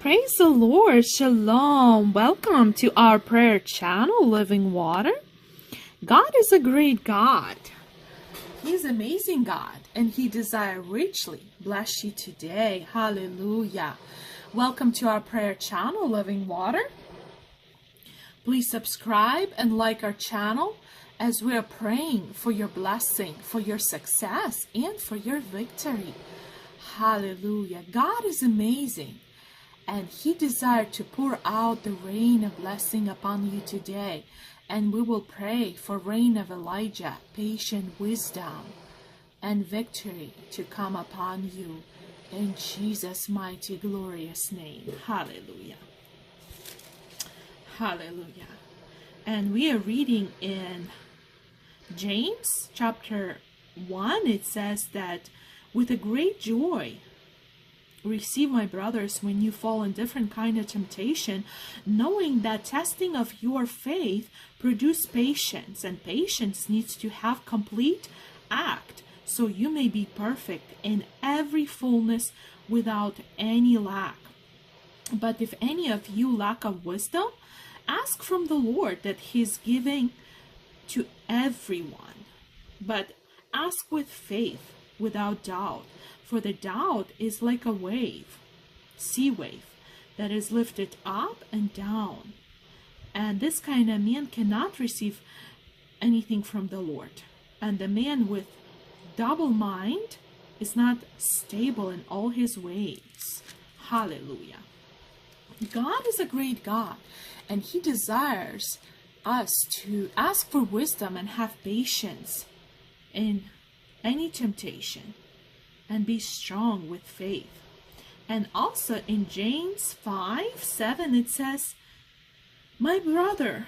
Praise the Lord. Shalom. Welcome to our prayer channel, Living Water. God is a great God. He is an amazing God, and He desires richly bless you today. Hallelujah. Welcome to our prayer channel, Living Water. Please subscribe and like our channel as we are praying for your blessing, for your success, and for your victory. Hallelujah. God is amazing, and He desires to pour out the rain of blessing upon you today. And we will pray for rain of Elijah, patient wisdom, and victory to come upon you in Jesus' mighty, glorious name. Hallelujah. Hallelujah. And we are reading in James chapter 1. It says that with a great joy receive, my brothers, when you fall in different kind of temptation, knowing that testing of your faith produce patience, and patience needs to have complete act, so you may be perfect in every fullness without any lack. But if any of you lack of wisdom, ask from the Lord, that He is giving to everyone. But ask with faith, without doubt. For the doubt is like a wave, sea wave, that is lifted up and down. And this kind of man cannot receive anything from the Lord. And the man with double mind is not stable in all his ways. Hallelujah. God is a great God, and He desires us to ask for wisdom and have patience in any temptation, and be strong with faith. And also in James 5:7 it says, my brother,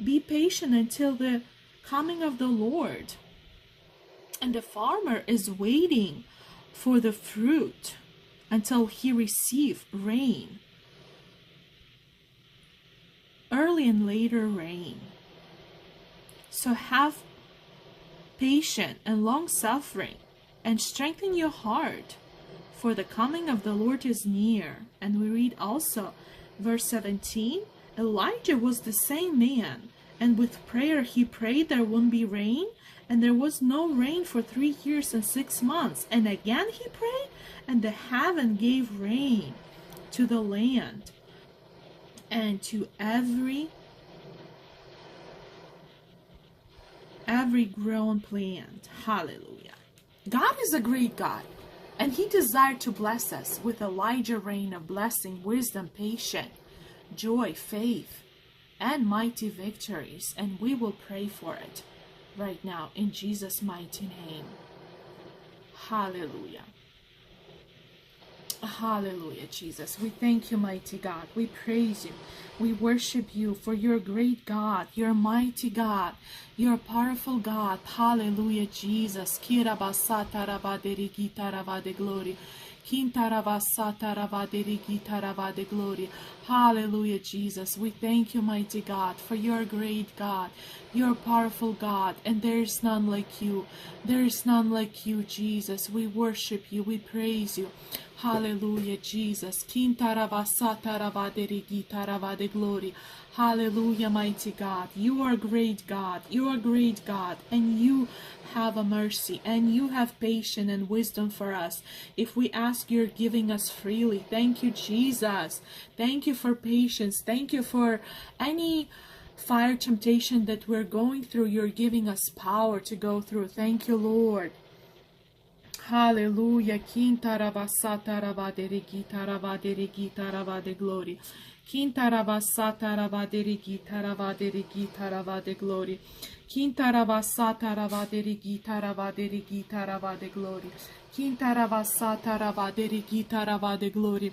be patient until the coming of the Lord. And the farmer is waiting for the fruit until he receive rain, early and later rain. So have patience and long suffering, and strengthen your heart, for the coming of the Lord is near. And we read also verse 17, Elijah was the same man, and with prayer he prayed there wouldn't be rain, and there was no rain for 3 years and 6 months. And again he prayed, and the heaven gave rain to the land and to every grown plant. Hallelujah. God is a great God, and He desired to bless us with Elijah rain of blessing, wisdom, patience, joy, faith, and mighty victories. And we will pray for it right now in Jesus' mighty name. Hallelujah. Hallelujah, Jesus. We thank you, mighty God. We praise you. We worship you, for you're a great God. You're a mighty God. You're a powerful God. Hallelujah, Jesus. Glory. Glory. Hallelujah, Jesus. We thank you, mighty God, for you're a great God. You're a powerful God, and there is none like you. There is none like you, Jesus. We worship you. We praise you. Hallelujah, Jesus. Glory. Hallelujah, mighty God. You are a great God. You are a great God, and you have a mercy, and you have patience and wisdom for us. If we ask, you're giving us freely. Thank you, Jesus. Thank you for patience. Thank you for any fire temptation that we're going through. You're giving us power to go through. Thank you, Lord. Hallelujah. Glory. Glory. Kintarabasata Ravaderigita Ravaderigita Ravade Glory. Kintarabasata Ravaderigita Ravade Glory.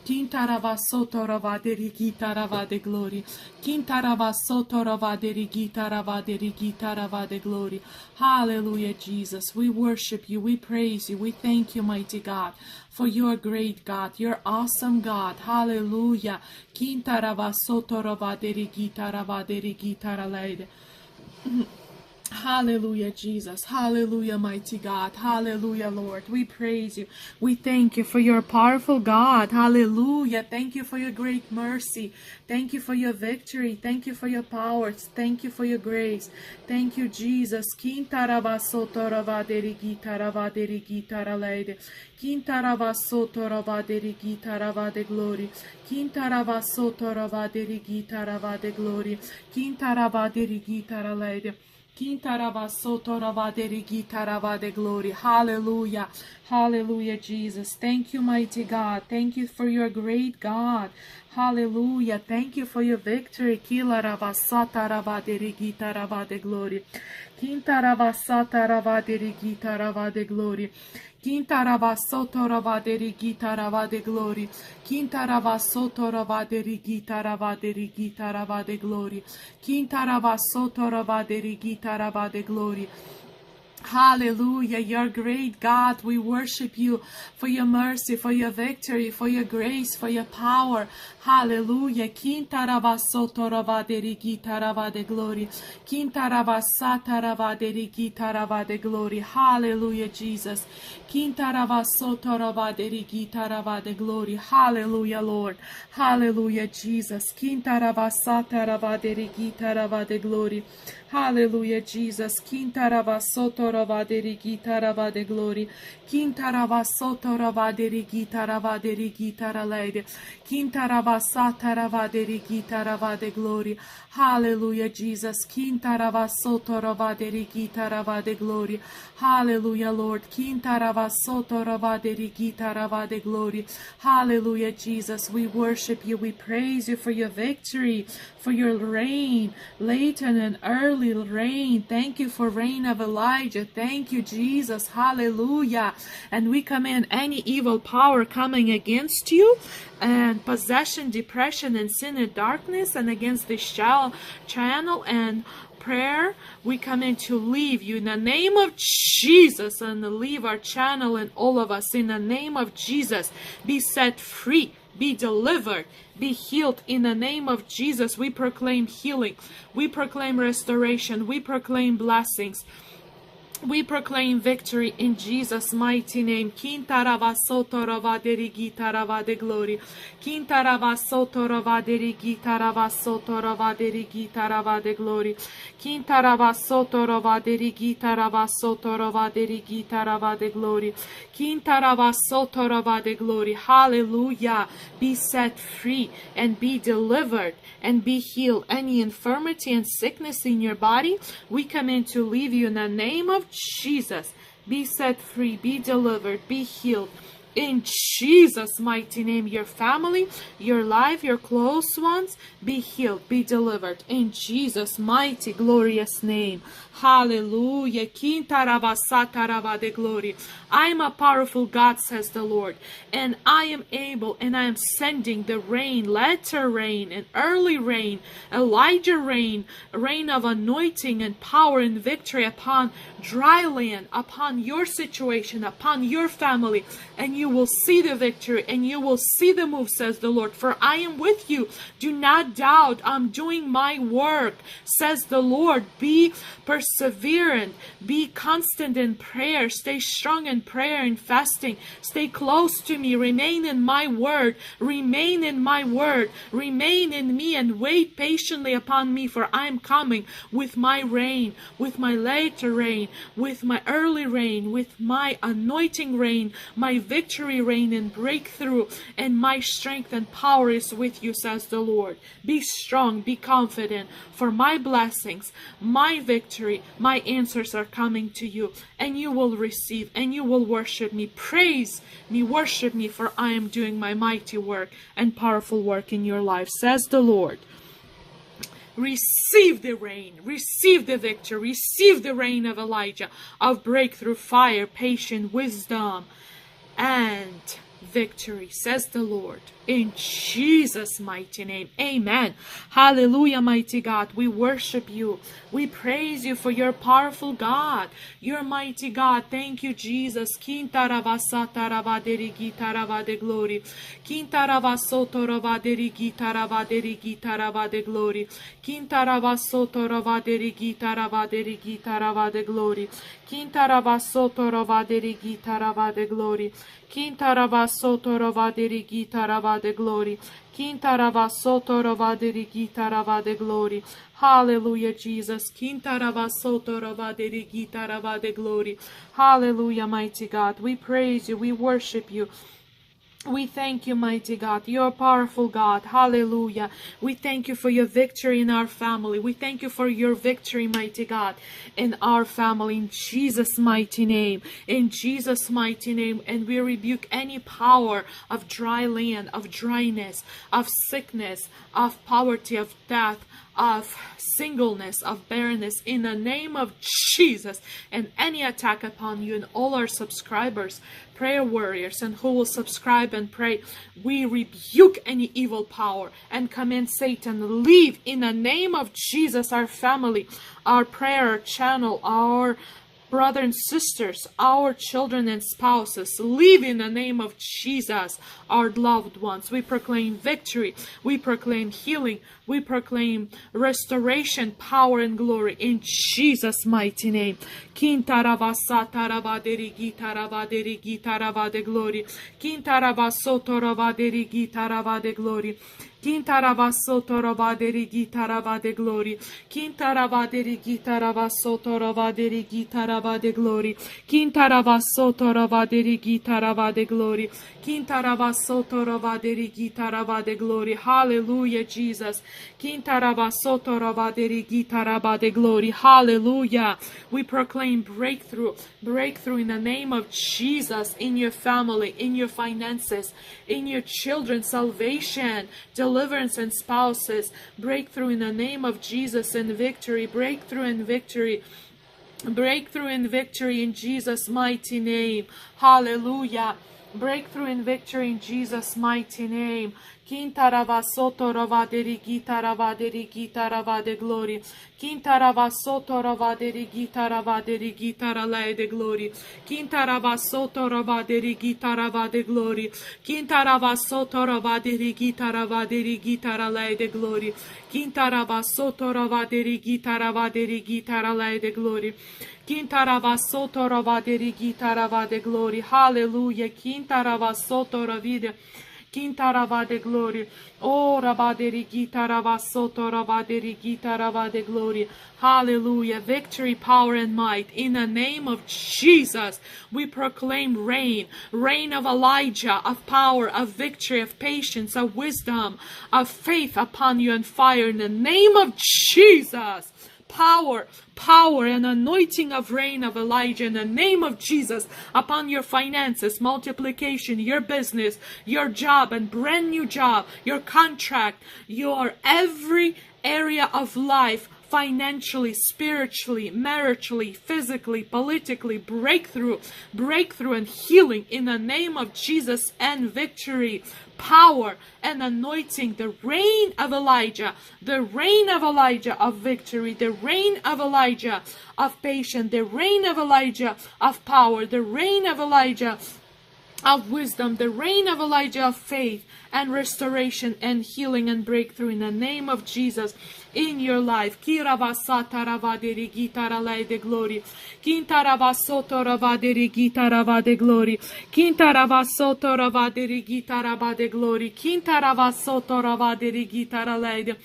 Kintarabasoto Ravaderigita Ravade Glory. Kintarabasoto Ravaderigita Ravaderigita Ravade Glory. Hallelujah, Jesus. We worship you. We praise you. We thank you, mighty God, for you are great God. You're awesome God. Hallelujah. Kintarabasoto Ravaderigita Ravaderigita Ravade. Hallelujah, Jesus. Hallelujah, mighty God. Hallelujah, Lord. We praise you. We thank you for your powerful God. Hallelujah. Thank you for your great mercy. Thank you for your victory. Thank you for your powers. Thank you for your grace. Thank you, Jesus. Kintaravasotoravaderigitaravaderigitaralayde. Kintaravasotoravaderigitaravad glory. Kintaravasotoravaderigitaravad glory. Kintaravaderigitaralayde. Kintaravasotoravaderigitaravad glory. Hallelujah. Hallelujah, Jesus. Thank you, mighty God. Thank you for your great God. Hallelujah. Thank you for your victory. Kilaravasataravaderigitaravade glory. Kintaravasataravaderigitaravade glory. Kintaravasotoravaderigitaravad glory. Kintaravasotoravaderigitaravad glory. Kintaravasotoravaderigitaravad glory. Hallelujah, your great God, we worship you for your mercy, for your victory, for your grace, for your power. Hallelujah. Kintaravasotoravaderigitaravad glory. Kintaravasataravaderigitaravade glory. Hallelujah, Jesus. Kintaravasotoravaderigitaravad glory. Hallelujah, Lord. Hallelujah, Jesus. Kintaravasataravaderigitaravade glory. Hallelujah, Jesus. Kintaravasotoravaderigitaravad glory. Kintaravasotoravaderigitaravaderigitaralayde. Kintaravasataravaderigitaravade glory. Hallelujah, Jesus. Kintaravasotoravaderigitaravad glory. Hallelujah, Lord. Kintaravasotoravaderigitaravad glory. Hallelujah, Jesus. We worship you. We praise you for your victory, for your reign, latent and early rain. Thank you for reign of Elijah. Thank you, Jesus. Hallelujah. And we command any evil power coming against you, and possession, depression, and sin and darkness, and against this channel and prayer, we come in to leave you in the name of Jesus, and leave our channel and all of us in the name of Jesus. Be set free, be delivered, be healed in the name of Jesus. We proclaim healing, we proclaim restoration, we proclaim blessings. We proclaim victory in Jesus' mighty name. Kintaravasotoravaderigitaravad glory. Kintaravasotoravaderigitaravasotoravaderigitaravad glory. Kintaravasotoravaderigitaravasotoravaderigitaravad glory. Kintaravasotoravade glory. Hallelujah. Be set free and be delivered and be healed. Any infirmity and sickness in your body, we come in to leave you in the name of Jesus. Be set free, be delivered, be healed. In Jesus' mighty name, your family, your life, your close ones, be healed, be delivered. In Jesus' mighty, glorious name. Hallelujah. Kintaravasataravad glory. I am a powerful God, says the Lord, and I am able, and I am sending the rain, latter rain, and early rain, Elijah rain, rain of anointing and power and victory upon dry land, upon your situation, upon your family, and you will see the victory, and you will see the move, says the Lord, for I am with you. Do not doubt. I'm doing my work, says the Lord. Be perseverant, be constant in prayer, stay strong in prayer and fasting, stay close to me, remain in my word, remain in my word, remain in me, and wait patiently upon me, for I am coming with my rain, with my later rain, with my early rain, with my anointing rain, my victory rain and breakthrough, and my strength and power is with you, says the Lord. Be strong, be confident, for my blessings, my victory, my answers are coming to you, and you will receive, and you will worship me, praise me, worship me, for I am doing my mighty work and powerful work in your life, says the Lord. Receive the rain, receive the victory, receive the rain of Elijah, of breakthrough, fire, patience, wisdom, and victory, says the Lord. In Jesus' mighty name, amen. Hallelujah, mighty God. We worship you. We praise you for your powerful God, your mighty God. Thank you, Jesus. Kintaravasataravaderigitaravade glory. Kintaravasotoravaderigitaravade glory. Kintaravasotoravaderigitaravade glory. Kintaravasotoravaderigitaravade glory. Kintaravasotoravaderigitaravade glory. Kintaravasotoravaderigitaravade glory. Hallelujah, Jesus. Kintaravasotoravaderigitaravade glory. Hallelujah, mighty God. We praise you. We worship you. We thank you, mighty God. You're a powerful God. Hallelujah. We thank you for your victory in our family. We thank you for your victory, mighty God, in our family. In Jesus' mighty name. In Jesus' mighty name. And we rebuke any power of dry land, of dryness, of sickness, of poverty, of death, of singleness, of barrenness, in the name of Jesus. And any attack upon you and all our subscribers, prayer warriors, and who will subscribe and pray, we rebuke any evil power and command Satan, leave in the name of Jesus. Our family, our prayer channel, our brothers and sisters, our children and spouses, leave in the name of Jesus. Our loved ones, we proclaim victory, we proclaim healing, we proclaim restoration, power and glory in Jesus' mighty name. Kintaravasataravaderigitaravade glory. Kintaravasotoravaderigitaravade glory. Kintaravasotoravaderigitaravade glory. Kintaravaderigitaravade glory. Kintaravasotoravaderigitaravade glory. Kintaravasotoravaderigitaravade glory. Hallelujah, Jesus. Kintaravasotoravaderigitaravade glory. Hallelujah. We proclaim breakthrough, breakthrough in the name of Jesus, in your family, in your finances, in your children, salvation, deliverance and spouses, breakthrough in the name of Jesus, and victory, breakthrough and victory. Breakthrough and victory in Jesus' mighty name. Hallelujah. Breakthrough and victory in Jesus' mighty name. Kintaravasotoravaderigitaravade glory. Kintaravasotoravaderigitaravade glory. Kintaravasotoravaderigitaravade glory. Kintaravasotoravaderigitaravade glory. Kintaravasotoravaderigitaravade glory. Kintaravasotoravaderigitaravade glory. Hallelujah. Kintaravasotoravide. Kintaravade glory. Oh, Rabaderigitaravade glory. Hallelujah. Victory, power, and might. In the name of Jesus, we proclaim rain. Rain of Elijah, of power, of victory, of patience, of wisdom, of faith upon you, and fire. In the name of Jesus. Power, power, and anointing of rain of Elijah in the name of Jesus upon your finances, multiplication, your business, your job, and brand new job, your contract, your every area of life, financially, spiritually, maritally, physically, politically, breakthrough, breakthrough and healing in the name of Jesus, and victory, power and anointing, the reign of Elijah, the reign of Elijah of victory, the reign of Elijah of patience, the reign of Elijah of power, the reign of Elijah of wisdom, the reign of Elijah of faith and restoration and healing and breakthrough in the name of Jesus in your life. Kiravasataravade glory. Kintaravasotoravade glory. Kintaravasotoravade glory. Kintaravasotoravade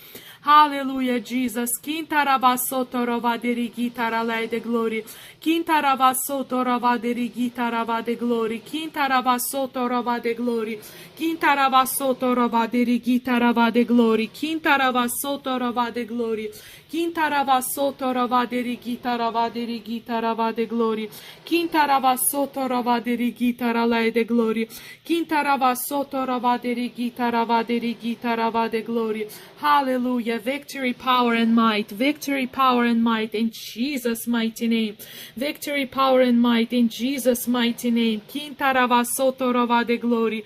hallelujah, Jesus. Kintaravasotoravade glory. Kintaravasotoravade glory. Kintaravasotoravade glory. Kintaravasotoravade glory. Kintaravasotoravade glory. Kintaravasotoravade glory. Kintaravasotoravade glory. Kintaravasotoravade glory. Hallelujah. Victory, power, and might. Victory, power, and might in Jesus' mighty name. Victory, power, and might in Jesus' mighty name. Kintaravasotoravade glory.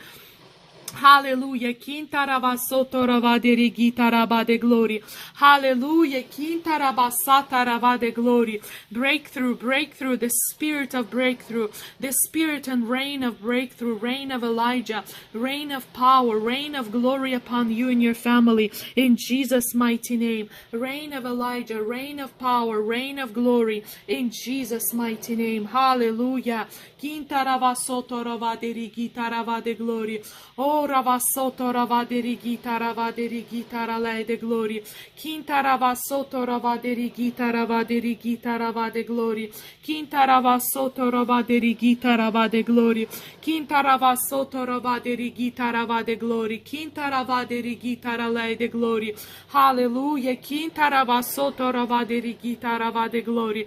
Hallelujah. Kintaravasotoravaderi gitarabade glory. Hallelujah. Kintaravasatarabade glory. Breakthrough, breakthrough, the spirit of breakthrough, the spirit and reign of breakthrough, reign of Elijah, reign of power, reign of glory upon you and your family. In Jesus' mighty name. Reign of Elijah, reign of power, reign of glory. In Jesus' mighty name. Hallelujah. Kintaravasotoravaderi gitarabade glory. Oh, Ravasoto Ravaderi Gita Ravaderi Gita Rale de Glory. Quinta Ravasoto Ravaderi Gita Ravaderi Gita Ravade Glory. Quinta Ravasoto Ravaderi Gita Ravade Glory. Quinta Ravasoto Ravaderi Gita Ravade Glory. Quinta Ravaderi Gita Rale de Glory. Hallelujah. Quinta Ravasoto Ravaderi Gita Ravade Glory.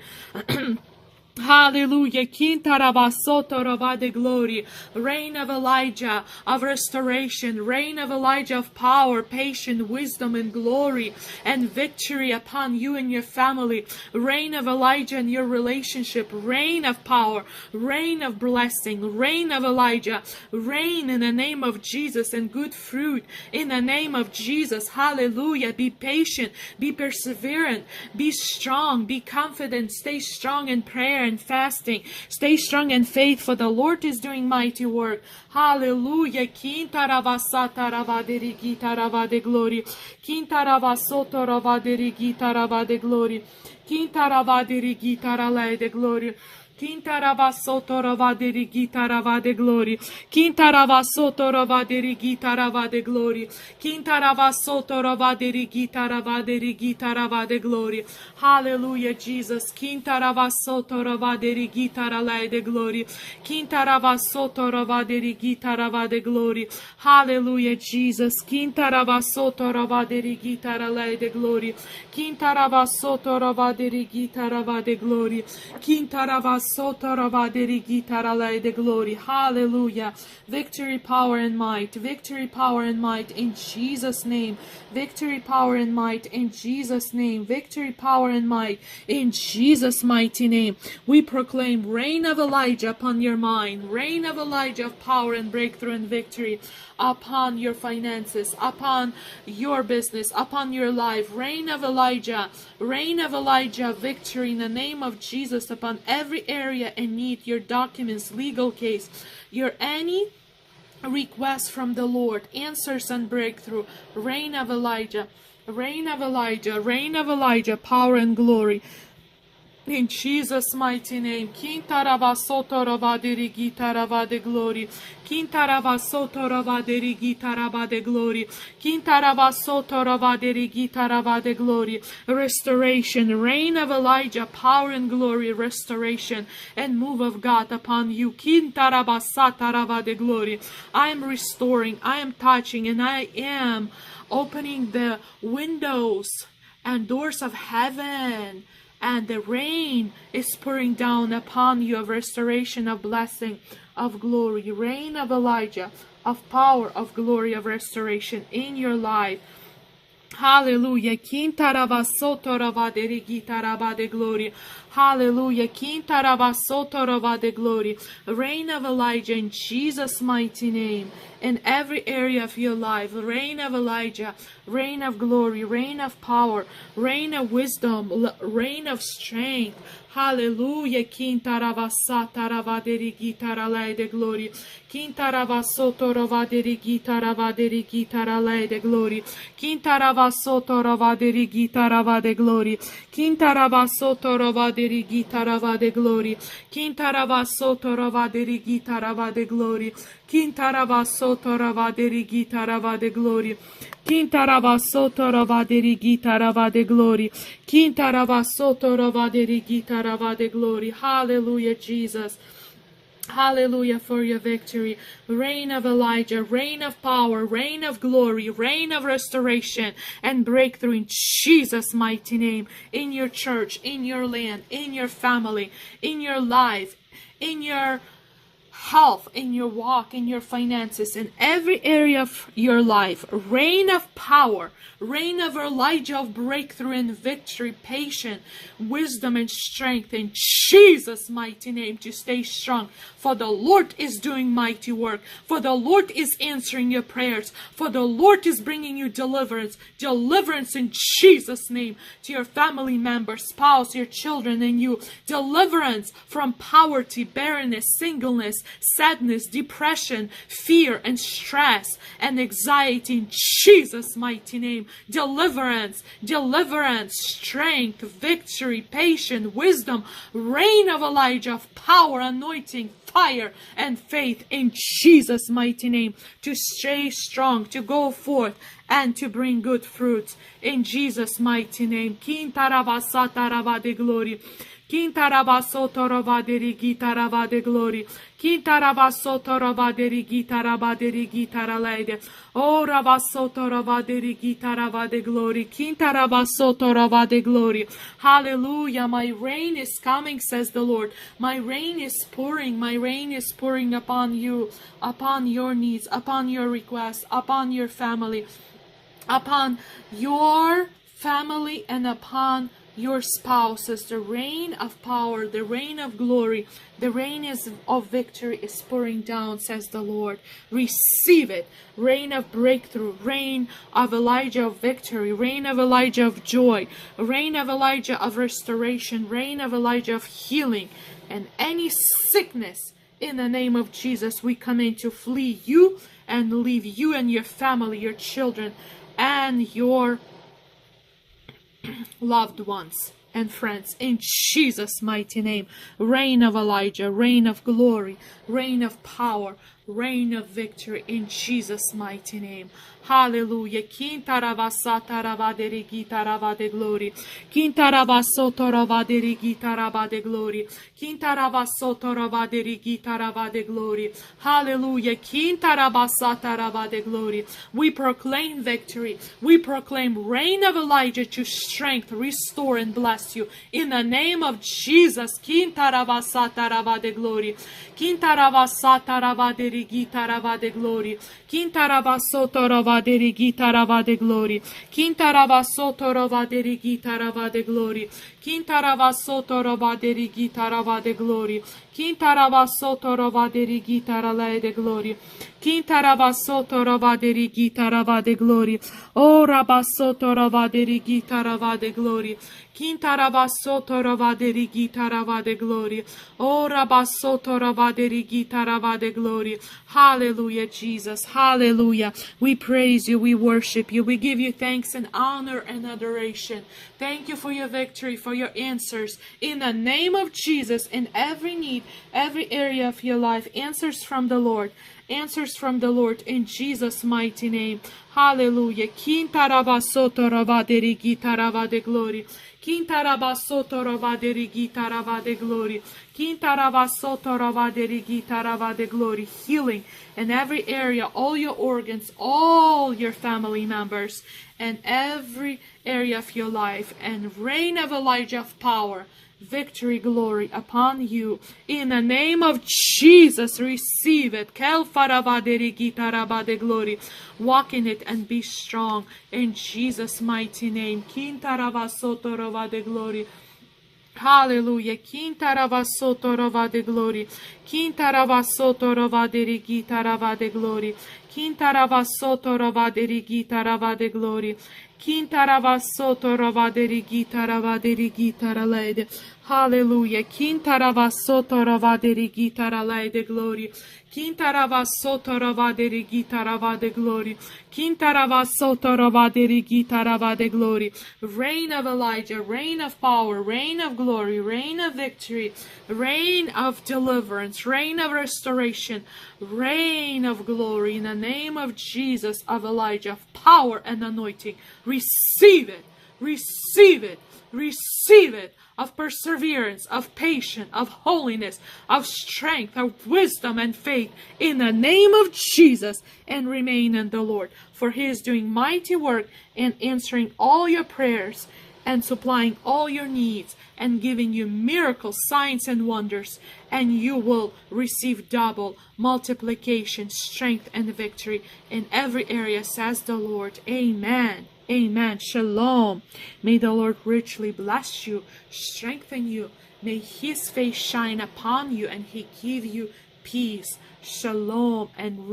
Hallelujah. Kintaravasotoravade glory. Reign of Elijah of restoration. Reign of Elijah of power, patience, wisdom, and glory and victory upon you and your family. Reign of Elijah in your relationship. Reign of power. Reign of blessing. Reign of Elijah. Reign in the name of Jesus and good fruit in the name of Jesus. Hallelujah. Be patient. Be perseverant. Be strong. Be confident. Stay strong in prayer and fasting. Stay strong and faithful. The Lord is doing mighty work. Hallelujah. Kintaravasataravaderi gitaravade glory. Kintaravasotoravaderi gitaravade glory. Kintaravaderi gitarale glory. Kintaravasotoravaderi gitaravade glory. Kintaravasotoravaderi gitaravade glory. Kintaravasotoravaderi gitaravaderi gitaravade glory. Hallelujah, Jesus. Kintaravasotoravaderi gitarale glory. Kintaravasotoravaderi gitaravade glory. Hallelujah, Jesus. Kintaravasotoravaderi gitarale glory. Kintaravasotoravaderi gitaravade glory. Kintaravasotoravaderi gitarale glory. Hallelujah. Victory, power, and might. Victory, power, and might in Jesus' name. Victory, power, and might in Jesus' name. Victory, power, and might in Jesus' mighty name. We proclaim reign of Elijah upon your mind. Reign of Elijah of power and breakthrough and victory upon your finances, upon your business, upon your life. Reign of Elijah. Reign of Elijah. Victory in the name of Jesus upon every area and need. Your documents, legal case, your any request from the Lord, answers and breakthrough. Reign of Elijah. Reign of Elijah. Reign of Elijah. Power and glory. In Jesus' mighty name. Kintaravasotoravaderi gitaravade glory. Kintaravasotoravaderi gitaravade glory. Kintaravasotoravaderi gitaravade glory. Restoration. Reign of Elijah. Power and glory. Restoration and move of God upon you. Kintaravasatarabade glory. I am restoring. I am touching. And I am opening the windows and doors of heaven. And the rain is pouring down upon you of restoration, of blessing, of glory. Rain of Elijah, of power, of glory, of restoration in your life. Hallelujah. Kintaravasotoravaderi gitarabade glory. Hallelujah. Kintaravasotoravade glory. Reign of Elijah in Jesus' mighty name. In every area of your life. Reign of Elijah. Reign of glory. Reign of power. Reign of wisdom. Reign of strength. Hallelujah. Kintaravasatarabaderi gitarale de glory. Kintaravasotoravaderi gitaravaderi gitarale de glory. Kintaravasotoravaderi gitaravade glory. Kintaravasotoravaderi gitaravade glory. Kintaravasotoravaderi gitaravade glory. Kintaravasotoravaderi gitaravade glory. Kintaravasotoravaderi gitaravade glory. Kintaravasotoravaderi gitaravade glory. Hallelujah, Jesus. Hallelujah for your victory. Reign of Elijah, reign of power, reign of glory, reign of restoration and breakthrough in Jesus' mighty name. In your church, in your land, in your family, in your life, in your health, in your walk, in your finances, in every area of your life. Reign of power, reign of Elijah, of breakthrough and victory, patience, wisdom and strength in Jesus' mighty name, to stay strong. For the Lord is doing mighty work. For the Lord is answering your prayers. For the Lord is bringing you deliverance. Deliverance in Jesus' name to your family members, spouse, your children, and you. Deliverance from poverty, barrenness, singleness, sadness, depression, fear, and stress, and anxiety in Jesus' mighty name. Deliverance, deliverance, strength, victory, patience, wisdom, reign of Elijah, of power, anointing, fire, and faith in Jesus' mighty name, to stay strong, to go forth, and to bring good fruits in Jesus' mighty name. Kintarabasata de glory. Kintarabasotorova de rigitarava de glory. Kintarabasotorova de rigitarava de rigitaralede. O rabasotorova de rigitarava de glory. Kintarabasotorova de glory. Hallelujah. My rain is coming, says the Lord. My rain is pouring. My rain is pouring upon you, upon your needs, upon your requests, upon your family, upon your family, and upon your spouses. The rain of power, the rain of glory, the rain of victory is pouring down, says the Lord. Receive it. Rain of breakthrough, rain of Elijah of victory, rain of Elijah of joy, rain of Elijah of restoration, rain of Elijah of healing, and any sickness, in the name of Jesus, we come in to flee you and leave you and your family, your children, and your loved ones and friends in Jesus' mighty name. Reign of Elijah, reign of glory, reign of power, reign of victory in Jesus' mighty name. Hallelujah. Kintaravasata de rigitarava de glory. Kintaravasotorava de rigitarava de glory. Kintaravasotorava de rigitarava de glory. Hallelujah. Kintaravasata de glory. We proclaim victory. We proclaim reign of Elijah to strength, restore, and bless you. In the name of Jesus. Kintaravasata de glory. Kintaravasata de rigitarava de glory. Kintaravasotorava de rigitarava de glory. Kintaravasotorava de rigitarava de glory. Kintaravasotorava de rigitarava de glory. Kintaravasotorava de rigitarala de glory. Kintaravasotorava de rigitarava de glory. O rabasotorava de rigitarava de glory. Kintaravasotorava de rigitarava de glory. O rabasotorava de rigitarava de glory. Hallelujah, Jesus. Hallelujah. We praise you. We worship you. We give you thanks and honor and adoration. Thank you for your victory, for your answers. In the name of Jesus, in every need, every area of your life, answers from the Lord. Answers from the Lord in Jesus' mighty name. Hallelujah. Kintaravasotorava de rigitarava de glory. Kintaravasotorava de rigitarava de glory. Kintaravasotorava de rigitarava de glory. Healing in every area, all your organs, all your family members, and every area of your life. And reign of Elijah of power, victory, glory upon you. In the name of Jesus, receive it. Kelfarava de rigitarava de glory. Walk in it and be strong. In Jesus' mighty name. Kintaravasotorava de glory. Hallelujah. Kintaravasotorava de glory. Kintaravasotorava de rigitarava de glory. Kintaravasotorava de rigitarava de glory. Kintaravasotorava de rigitarava de rigitaralede. Hallelujah. Kintaravasotorava de rigitaralede glory. Kintaravasotorava de rigitarava de glory. Kintaravasotorava de rigitarava de glory. Reign of Elijah, reign of power, reign of glory, reign of victory, reign of deliverance, reign of restoration, reign of glory in the name of Jesus, of Elijah, of power and anointing. Receive it, receive it, receive it. Of perseverance, of patience, of holiness, of strength, of wisdom and faith in the name of Jesus, and remain in the Lord. For He is doing mighty work and answering all your prayers and supplying all your needs and giving you miracles, signs, and wonders. And you will receive double multiplication, strength, and victory in every area, says the Lord. Amen. Amen. Shalom. May the Lord richly bless you, strengthen you. May His face shine upon you and He give you peace, shalom, and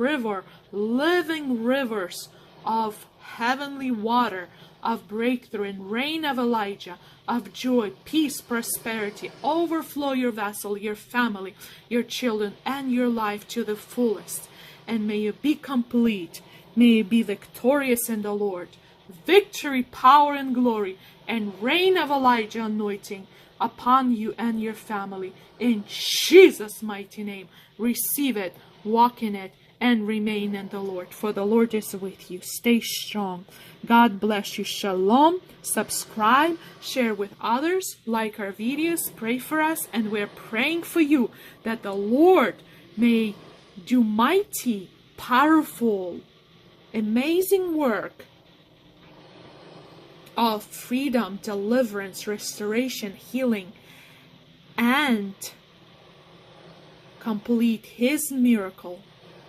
living rivers of heavenly water, of breakthrough and rain of Elijah, of joy, peace, prosperity, overflow your vessel, your family, your children, and your life to the fullest. And may you be complete. May you be victorious in the Lord. Victory, power, and glory, and reign of Elijah anointing upon you and your family. In Jesus' mighty name, receive it, walk in it, and remain in the Lord. For the Lord is with you. Stay strong. God bless you. Shalom. Subscribe, share with others, like our videos, pray for us, and we're praying for you that the Lord may do mighty, powerful, amazing work of freedom, deliverance, restoration, healing, and complete His miracle,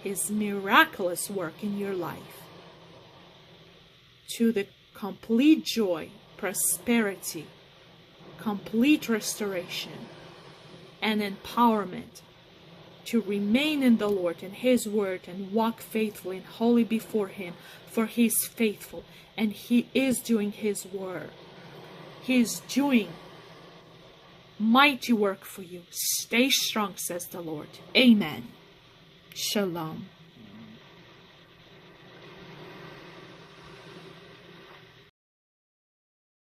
His miraculous work in your life, to the complete joy, prosperity, complete restoration, and empowerment to remain in the Lord and His word and walk faithfully and holy before Him, for He is faithful and He is doing His word. He is doing mighty work for you. Stay strong, says the Lord. Amen. Shalom.